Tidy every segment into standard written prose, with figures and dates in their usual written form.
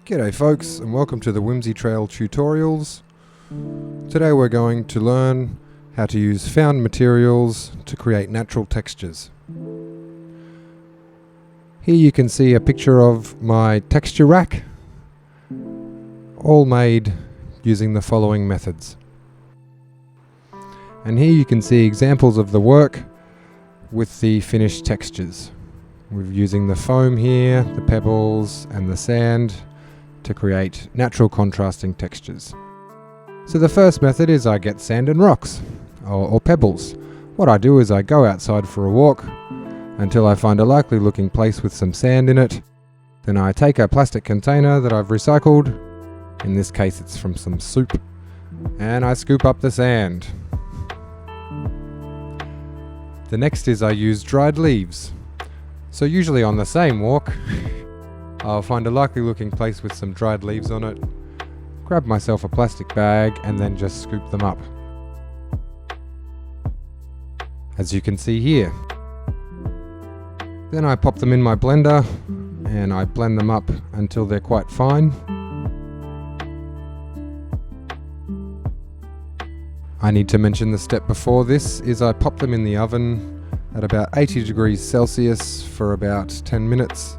G'day folks, and welcome to the Whimsy Trail tutorials. Today we're going to learn how to use found materials to create natural textures. Here you can see a picture of my texture rack, all made using the following methods. And here you can see examples of the work with the finished textures. We're using the foam here, the pebbles and the sand to create natural contrasting textures. So the first method is I get sand and rocks, or pebbles. What I do is I go outside for a walk until I find a likely looking place with some sand in it. Then I take a plastic container that I've recycled, in this case it's from some soup, and I scoop up the sand. The next is I use dried leaves. So usually on the same walk, I'll find a likely looking place with some dried leaves on it, grab myself a plastic bag and then just scoop them up. As you can see here. Then I pop them in my blender and I blend them up until they're quite fine. I need to mention the step before this is I pop them in the oven at about 80 degrees Celsius for about 10 minutes.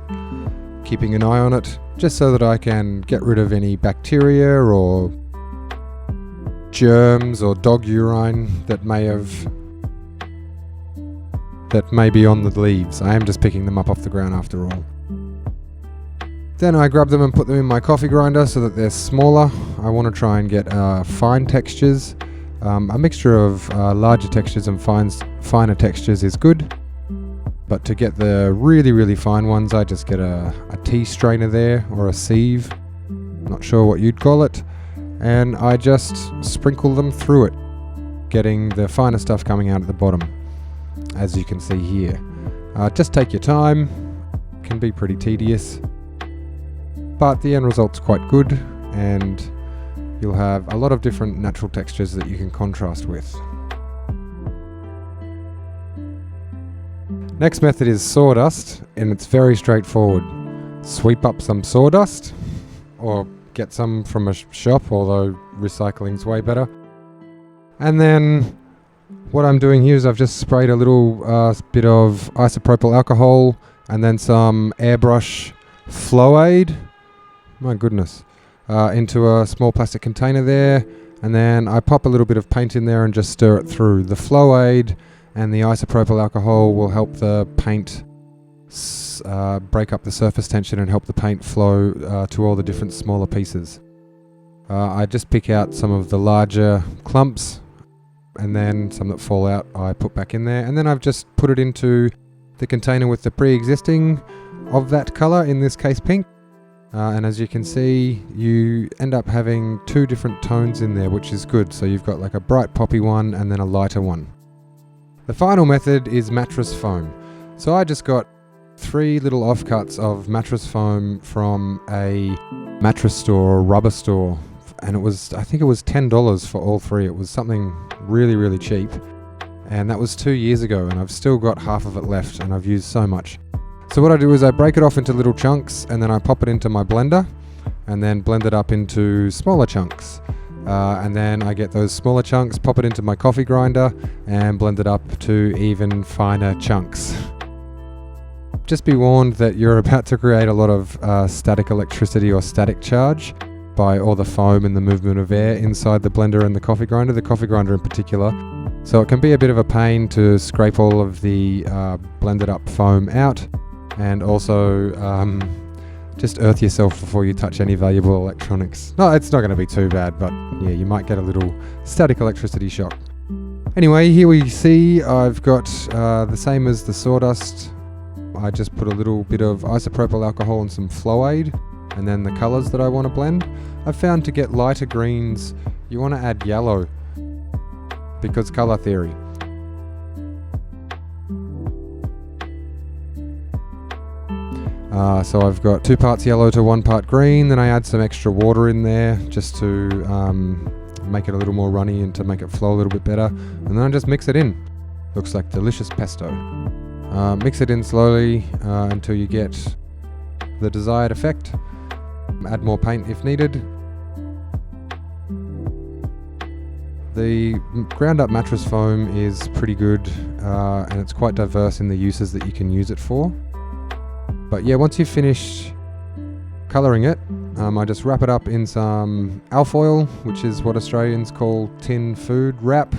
Keeping an eye on it, just so that I can get rid of any bacteria or germs or dog urine that may be on the leaves. I am just picking them up off the ground after all. Then I grab them and put them in my coffee grinder so that they're smaller. I want to try and get fine textures. A mixture of larger textures and finer textures is good. But to get the really fine ones, I just get a tea strainer there, or a sieve, not sure what you'd call it, and I just sprinkle them through it, getting the finer stuff coming out at the bottom, as you can see here. Just take your time, it can be pretty tedious, but the end result's quite good, and you'll have a lot of different natural textures that you can contrast with. Next method is sawdust, and it's very straightforward. Sweep up some sawdust, or get some from a shop, although recycling's way better. And then what I'm doing here is I've just sprayed a little bit of isopropyl alcohol and then some airbrush flow aid, my goodness, into a small plastic container there, and then I pop a little bit of paint in there and just stir it through. The flow aid and the isopropyl alcohol will help the paint break up the surface tension and help the paint flow to all the different smaller pieces. I just pick out some of the larger clumps, and then some that fall out I put back in there, and then I've just put it into the container with the pre-existing of that colour, in this case pink. And as you can see, you end up having two different tones in there, which is good. So you've got like a bright poppy one and then a lighter one. The final method is mattress foam. So I just got 3 little offcuts of mattress foam from a mattress store or rubber store, and I think it was $10 for all 3. It was something really cheap, and that was 2 years ago, and I've still got half of it left, and I've used so much. So what I do is I break it off into little chunks, and then I pop it into my blender and then blend it up into smaller chunks. And then I get those smaller chunks, pop it into my coffee grinder and blend it up to even finer chunks. Just be warned that you're about to create a lot of static electricity or static charge by all the foam and the movement of air inside the blender and the coffee grinder in particular. So it can be a bit of a pain to scrape all of the blended up foam out, and also just earth yourself before you touch any valuable electronics. No, it's not going to be too bad, but yeah, you might get a little static electricity shock. Anyway, here we see I've got the same as the sawdust. I just put a little bit of isopropyl alcohol and some flow aid, and then the colours that I want to blend. I've found to get lighter greens, you want to add yellow, because colour theory. So I've got 2 parts yellow to 1 part green, then I add some extra water in there just to make it a little more runny and to make it flow a little bit better, and then I just mix it in. Looks like delicious pesto. Mix it in slowly until you get the desired effect. Add more paint if needed. The ground up mattress foam is pretty good, and it's quite diverse in the uses that you can use it for. But yeah, once you've finished colouring it, I just wrap it up in some alfoil, which is what Australians call tin food wrap.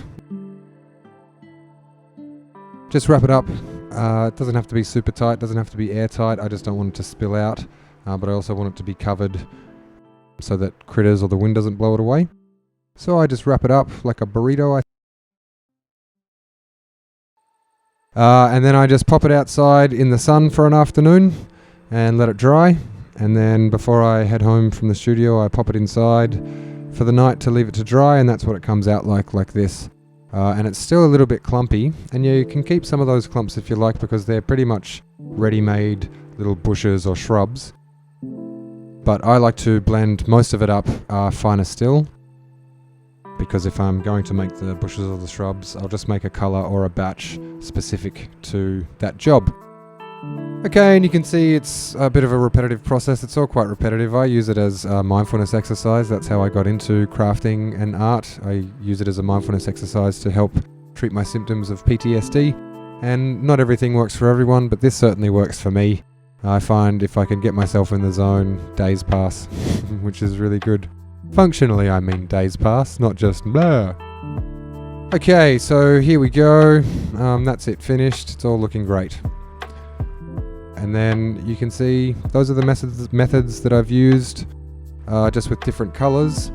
Just wrap it up. It doesn't have to be super tight, doesn't have to be airtight. I just don't want it to spill out, but I also want it to be covered so that critters or the wind doesn't blow it away. So I just wrap it up like a burrito. And then I just pop it outside in the sun for an afternoon and let it dry. And then before I head home from the studio, I pop it inside for the night to leave it to dry, and that's what it comes out like this. And it's still a little bit clumpy, and you can keep some of those clumps if you like, because they're pretty much ready-made little bushes or shrubs. But I like to blend most of it up finer still, because if I'm going to make the bushes or the shrubs, I'll just make a colour or a batch specific to that job. Okay, and you can see it's a bit of a repetitive process. It's all quite repetitive. I use it as a mindfulness exercise. That's how I got into crafting and art. I use it as a mindfulness exercise to help treat my symptoms of PTSD. And not everything works for everyone, but this certainly works for me. I find if I can get myself in the zone, days pass, which is really good. Functionally, I mean days pass, not just blah. Okay, so here we go. That's it finished. It's all looking great. And then you can see those are the methods that I've used, just with different colours,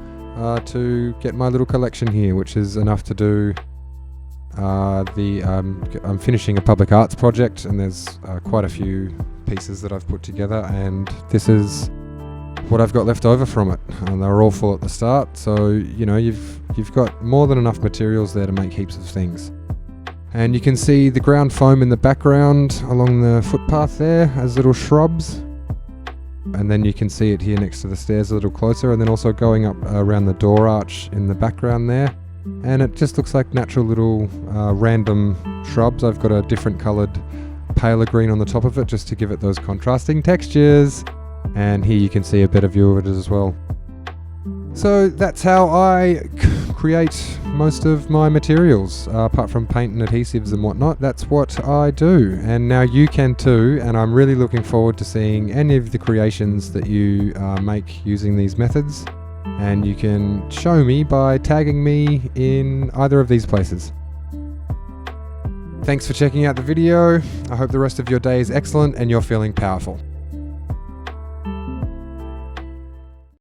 to get my little collection here, which is enough to do I'm finishing a public arts project, and there's quite a few pieces that I've put together, and this is what I've got left over from it. And they were all full at the start, so you know you've got more than enough materials there to make heaps of things. And you can see the ground foam in the background along the footpath there as little shrubs. And then you can see it here next to the stairs a little closer, and then also going up around the door arch in the background there. And it just looks like natural little random shrubs. I've got a different coloured paler green on the top of it just to give it those contrasting textures. And here you can see a better view of it as well. So that's how I create most of my materials, apart from paint and adhesives and whatnot. That's what I do, and now you can too, and I'm really looking forward to seeing any of the creations that you make using these methods, and you can show me by tagging me in either of these places. Thanks for checking out the video. I hope the rest of your day is excellent and you're feeling powerful.